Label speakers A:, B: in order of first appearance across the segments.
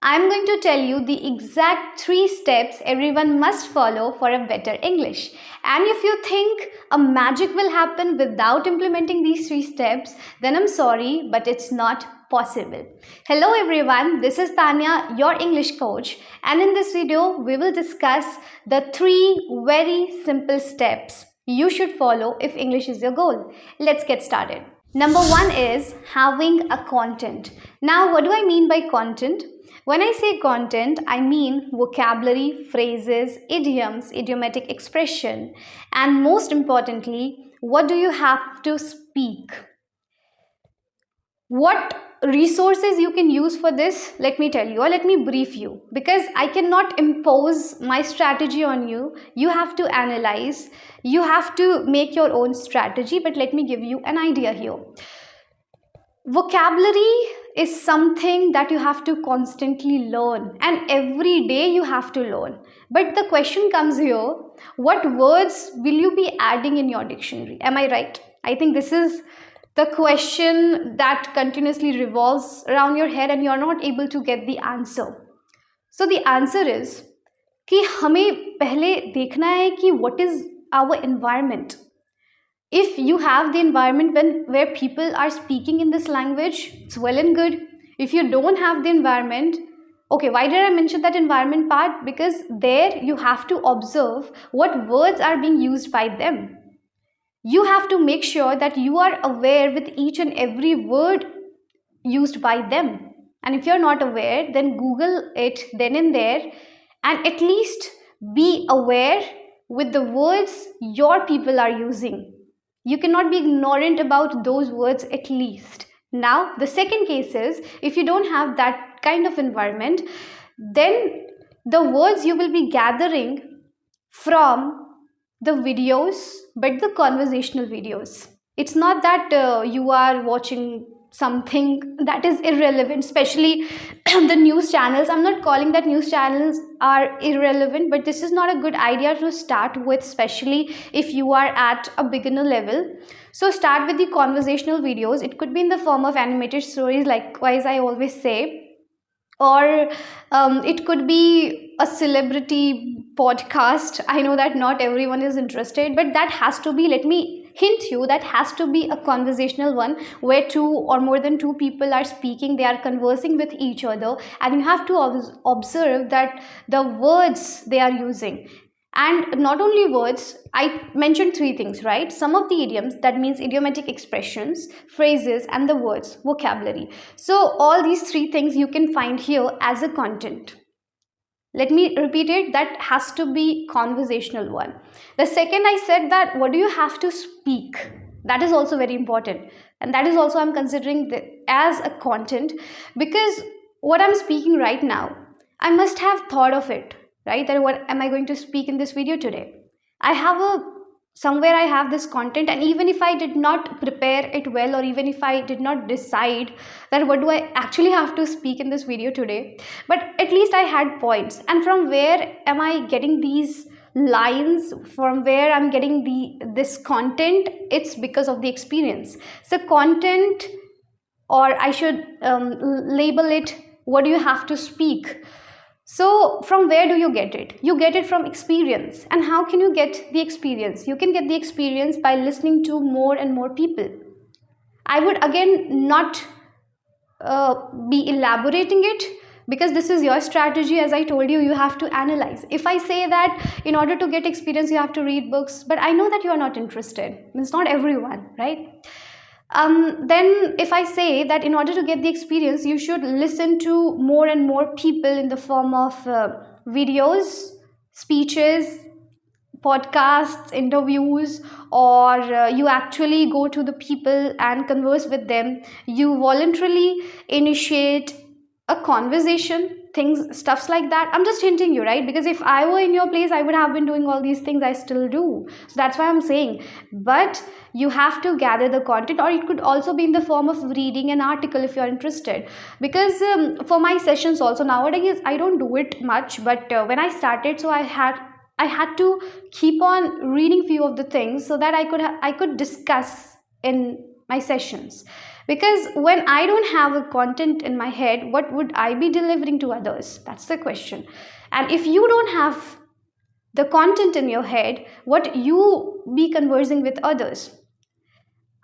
A: I'm going to tell you the exact 3 steps everyone must follow for a better English. And if you think a magic will happen without implementing these 3 steps, then I'm sorry, but it's not possible. Hello everyone, this is Tanya, your English coach, and in this video we will discuss the 3 very simple steps you should follow if English is your goal. Let's get started. Number 1 is having a content. Now, what do I mean by content? When I say content, I mean vocabulary, phrases, idioms, idiomatic expression, and most importantly, what do you have to speak? What resources you can use for this, let me tell you, or let me brief you, because I cannot impose my strategy on you. You have to analyze, you have to make your own strategy, but let me give you an idea here. Vocabulary is something that you have to constantly learn, and every day you have to learn. But the question comes here, what words will you be adding in your dictionary? Am I right? I think this is the question that continuously revolves around your head and you're not able to get the answer. So the answer is कि हमें पहले देखना है कि what is our environment. If you have the environment where people are speaking in this language, it's well and good. If you don't have the environment, okay, why did I mention that environment part? Because there you have to observe what words are being used by them. You have to make sure that you are aware with each and every word used by them. And if you're not aware, then Google it then and there, and at least be aware with the words your people are using. You cannot be ignorant about those words at least. Now, the second case is, if you don't have that kind of environment, then the words you will be gathering from the videos, but the conversational videos. It's not that you are watching something that is irrelevant, especially the news channels. I'm not calling that news channels are irrelevant, but this is not a good idea to start with, especially if you are at a beginner level. So start with the conversational videos. It could be in the form of animated stories, likewise I always say, or it could be a celebrity podcast. I know that not everyone is interested, but that has to be, let me hint you, that has to be a conversational one where 2 or more than 2 people are speaking, they are conversing with each other, and you have to observe that the words they are using. And not only words, I mentioned 3 things, right? Some of the idioms, that means idiomatic expressions, phrases, and the words, vocabulary. So all these 3 things you can find here as a content. Let me repeat it, that has to be conversational one. The second, I said that what do you have to speak? That is also very important. And that is also I'm considering as a content, because what I'm speaking right now, I must have thought of it, right? That what am I going to speak in this video today? I have somewhere I have this content, and even if I did not prepare it well, or even if I did not decide that what do I actually have to speak in this video today, but at least I had points. And from where am I getting these lines, from where I'm getting this content? It's because of the experience. So content, or I should label it, what do you have to speak? So from where do you get it? You get it from experience. And how can you get the experience? You can get the experience by listening to more and more people. I would again not be elaborating it, because this is your strategy. As I told you, you have to analyze. If I say that in order to get experience you have to read books, but I know that you are not interested. It's not everyone, right? Then if I say that in order to get the experience you should listen to more and more people in the form of videos, speeches, podcasts, interviews, or you actually go to the people and converse with them, you voluntarily initiate a conversation, stuffs like that. I'm just hinting you, right? Because if I were in your place, I would have been doing all these things. I still do. So that's why I'm saying, but you have to gather the content, or it could also be in the form of reading an article if you're interested. Because for my sessions also nowadays I don't do it much, but when I started, so I had to keep on reading few of the things so that I could discuss in my sessions. Because when I don't have a content in my head, what would I be delivering to others? That's the question. And if you don't have the content in your head, what you be conversing with others?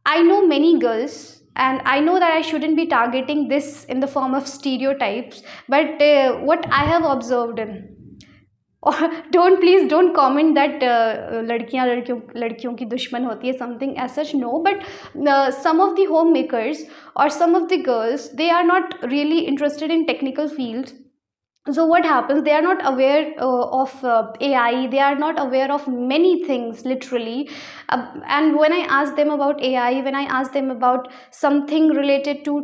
A: I know many girls, and I know that I shouldn't be targeting this in the form of stereotypes, but what I have observed in, और don't please don't comment that लड़कियां लड़कियों की दुश्मन होती है something as such no but some of the homemakers or some of the girls, they are not really interested in technical fields. So what happens, they are not aware of AI, they are not aware of many things literally. And when I ask them about AI, when I ask them about something related to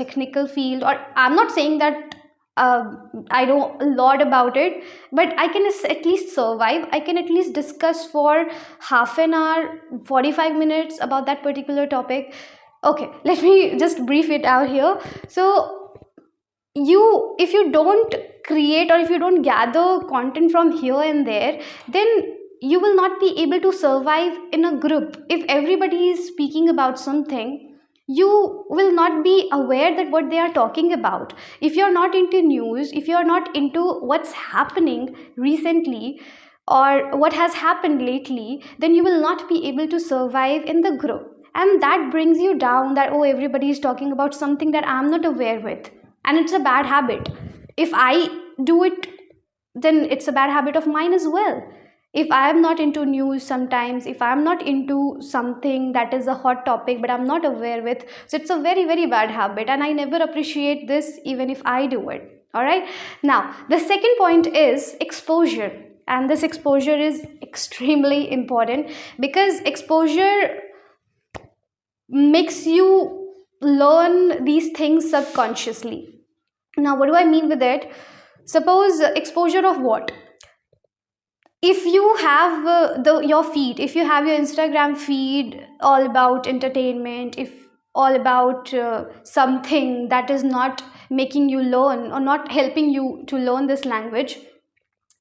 A: technical field, or I'm not saying that I know a lot about it, but I can at least survive, I can at least discuss for half an hour, 45 minutes about that particular topic. Okay, let me just brief it out here. So if you don't create, or if you don't gather content from here and there, then you will not be able to survive in a group. If everybody is speaking about something, you will not be aware that what they are talking about. If you're not into news, if you're not into what's happening recently or what has happened lately, then you will not be able to survive in the group, and that brings you down, that oh, everybody is talking about something that I'm not aware with, and it's a bad habit. If I do it, then it's a bad habit of mine as well. If I am not into news sometimes, if I'm not into something that is a hot topic but I'm not aware with, so it's a very, very bad habit, and I never appreciate this even if I do it. All right, now the second point is exposure, and this exposure is extremely important because exposure makes you learn these things subconsciously. Now what do I mean with it? Suppose exposure of what? If you have your feed, if you have your Instagram feed all about entertainment, if all about something that is not making you learn or not helping you to learn this language,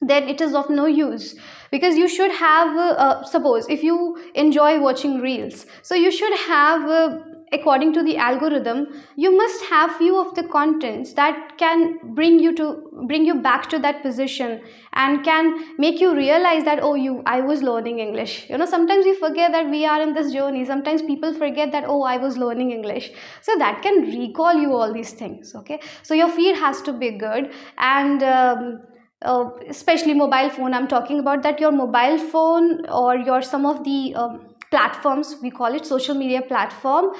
A: then it is of no use. Because you should have suppose if you enjoy watching reels, so you should have according to the algorithm, you must have few of the contents that can bring you back to that position and can make you realize that oh, I was learning English. Sometimes we forget that we are in this journey. Sometimes people forget that oh, I was learning English. So that can recall you all these things. Okay, so your feed has to be good, and especially mobile phone, I'm talking about that. Your mobile phone or your some of the platforms, we call it social media platform,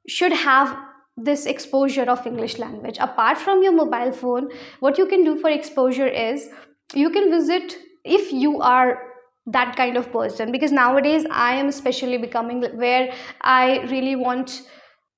A: should have this exposure of English language. Apart from your mobile phone, what you can do for exposure is you can visit, if you are that kind of person, because nowadays I am especially becoming where I really want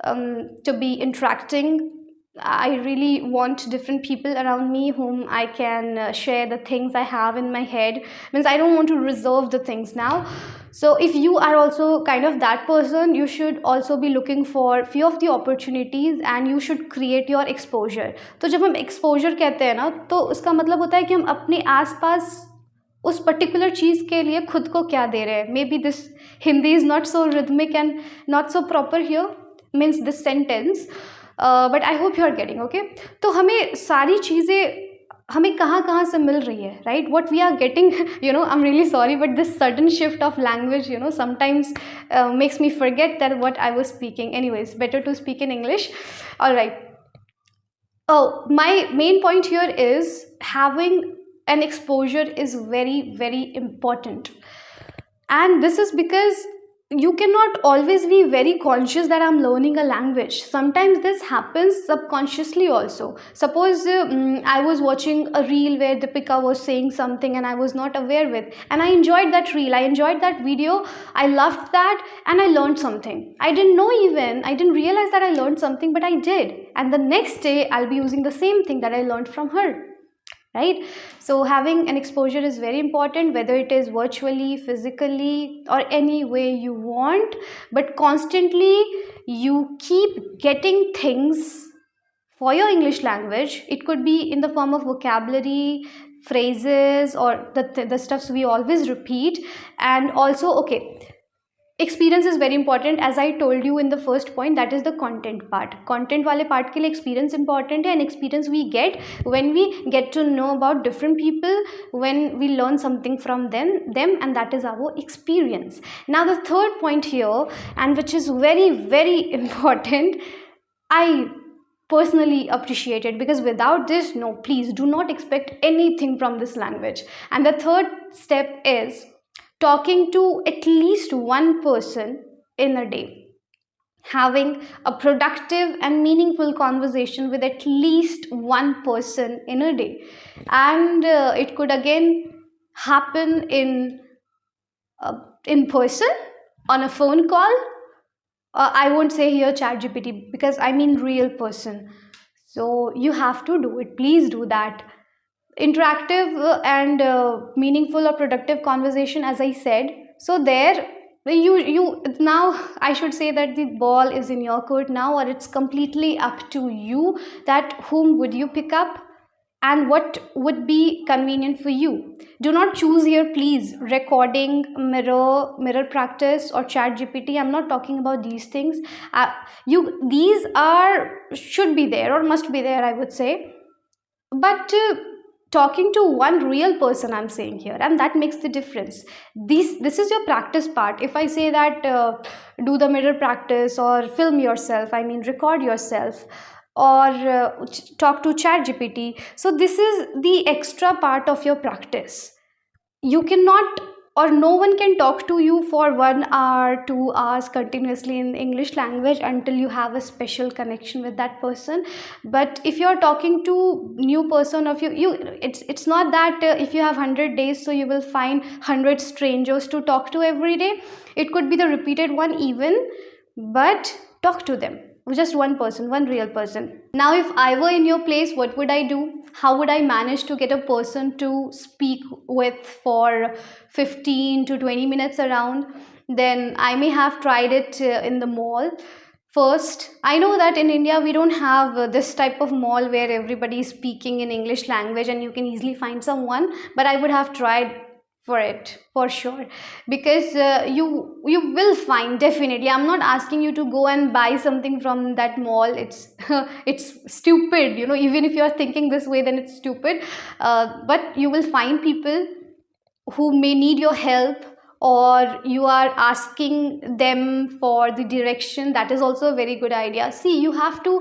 A: to be interacting. I really want different people around me whom I can share the things I have in my head. Means I don't want to reserve the things now. So if you are also kind of that person, you should also be looking for few of the opportunities and you should create your exposure. तो जब हम exposure कहते हैं ना, तो उसका मतलब होता है कि हम अपने आसपास उस पर्टिकुलर चीज़ के लिए खुद को क्या दे रहे हैं. Maybe this Hindi is not so rhythmic and not so proper here, means this sentence, but I hope you are getting. Okay, तो हमें सारी चीज़ें हमें कहाँ से मिल रही है, right? What we are getting, I am really sorry but this sudden shift of language sometimes makes me forget that what I was speaking. Anyways, better to speak in English. All right. Oh, my main point here is having an exposure is very, very important. And this is because you cannot always be very conscious that I'm learning a language. Sometimes this happens subconsciously also. Suppose I was watching a reel where Deepika was saying something and I was not aware with, and I enjoyed that reel, I enjoyed that video, I loved that, and I learned something. I didn't realize that I learned something, but I did. And the next day I'll be using the same thing that I learned from her. Right? So having an exposure is very important, whether it is virtually, physically, or any way you want, but constantly you keep getting things for your English language. It could be in the form of vocabulary, phrases, or the stuffs we always repeat. And also, okay, experience is very important, as I told you in the first point, that is the content part. Content वाले part के लिए experience important है, and experience we get when we get to know about different people, when we learn something from them, and that is our experience. Now the third point here, and which is very very important, I personally appreciate it, because without this, no, please do not expect anything from this language. And the third step is talking to at least one person in a day, having a productive and meaningful conversation with at least one person in a day. And it could again happen in person, on a phone call. I won't say here ChatGPT, because I mean real person. So you have to do it. Please do that. Interactive and meaningful or productive conversation, as I said. So there, you now, I should say that the ball is in your court now, or it's completely up to you, that whom would you pick up and what would be convenient for you. Do not choose here, please, recording, mirror practice, or ChatGPT. I'm not talking about these things. These should be there, or must be there, I would say. But talking to one real person, I'm saying here, and that makes the difference. This is your practice part. If I say that do the mirror practice, or film yourself, I mean record yourself, or talk to ChatGPT, so this is the extra part of your practice. You cannot, or no one can talk to you for 1 hour, 2 hours continuously in English language until you have a special connection with that person. But if you're talking to new person of you, it's not that if you have 100 days, so you will find 100 strangers to talk to every day. It could be the repeated one even, but talk to them, just one person, one real person. Now if I were in your place, what would I do? How would I manage to get a person to speak with for 15 to 20 minutes around? Then I may have tried it in the mall. First, I know that in India we don't have this type of mall where everybody is speaking in English language and you can easily find someone, but I would have tried for it for sure, because you will find, definitely. I'm not asking you to go and buy something from that mall. It's it's stupid, even if you're thinking this way, then it's stupid. But you will find people who may need your help, or you are asking them for the direction. That is also a very good idea. See, you have to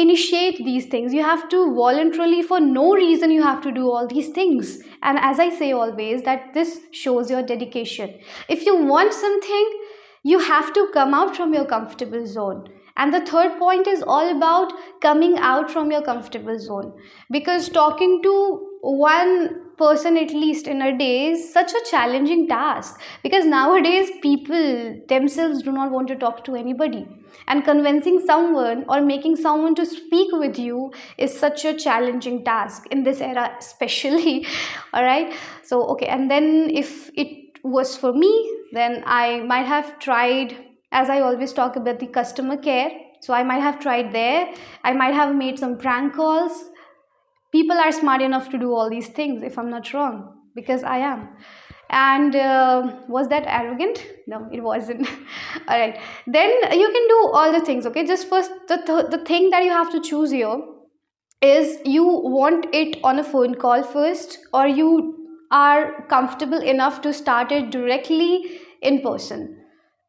A: initiate these things. You have to voluntarily, for no reason, you have to do all these things. And as I say always, that this shows your dedication. If you want something, you have to come out from your comfortable zone. And the third point is all about coming out from your comfortable zone, because talking to one person at least in a day is such a challenging task, because nowadays people themselves do not want to talk to anybody, and convincing someone or making someone to speak with you is such a challenging task in this era especially. All right, so okay, and then if it was for me, then I might have tried, as I always talk about, the customer care. So I might have tried there. I might have made some prank calls. People are smart enough to do all these things, if I'm not wrong, because I am. And was that arrogant? No, it wasn't. All right, then you can do all the things. Okay, just first, the thing that you have to choose here is, you want it on a phone call first, or you are comfortable enough to start it directly in person.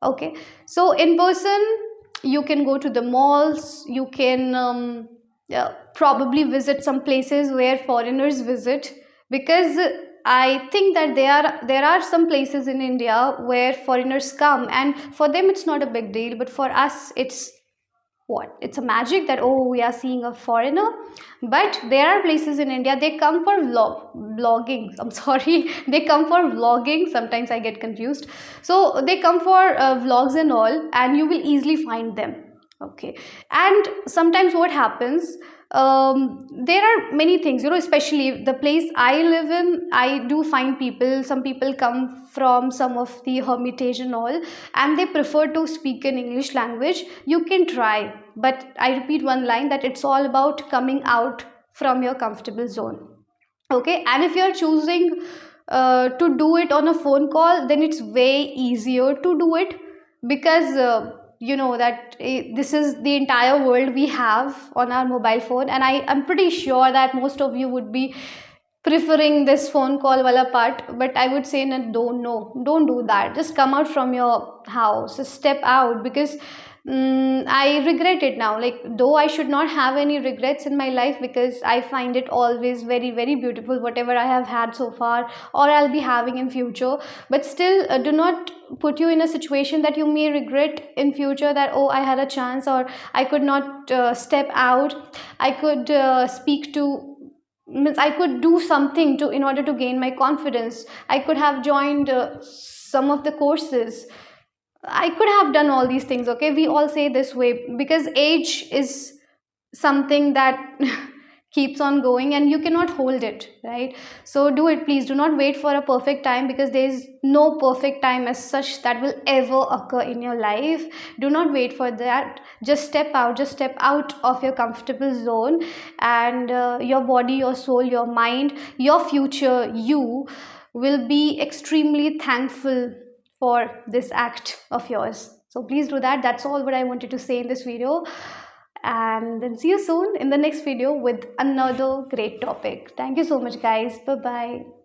A: Okay, so in person, you can go to the malls, you can probably visit some places where foreigners visit, because I think that there are some places in India where foreigners come, and for them it's not a big deal, but for us it's a magic that, oh, we are seeing a foreigner. But there are places in India, they come for vlogging. I'm sorry, they come for vlogging. Sometimes I get confused. So they come for vlogs and all, and you will easily find them. Okay, and sometimes what happens, there are many things, especially the place I live in, I do find some people come from some of the hermitage and all, and they prefer to speak in English language. You can try, but I repeat one line, that it's all about coming out from your comfortable zone. Okay, and if you're choosing to do it on a phone call, then it's way easier to do it, because you know that this is the entire world we have on our mobile phone, and I'm pretty sure that most of you would be preferring this phone call wala part. But I would say, no, don't do that. Just come out from your house, just step out, because I regret it now. Like, though I should not have any regrets in my life, because I find it always very, very beautiful, whatever I have had so far or I'll be having in future. But still, do not put you in a situation that you may regret in future, that, oh, I had a chance, or I could not step out, I could speak to, means I could do something to, in order to gain my confidence. I could have joined some of the courses. I could have done all these things. Okay, we all say this way because age is something that keeps on going and you cannot hold it, right? So do it, please. Do not wait for a perfect time, because there is no perfect time as such that will ever occur in your life. Do not wait for that. Just step out. Just step out of your comfortable zone, and your body, your soul, your mind, your future you will be extremely thankful for this act of yours. So please do that. That's all what I wanted to say in this video. And then see you soon in the next video with another great topic. Thank you so much, guys. Bye bye.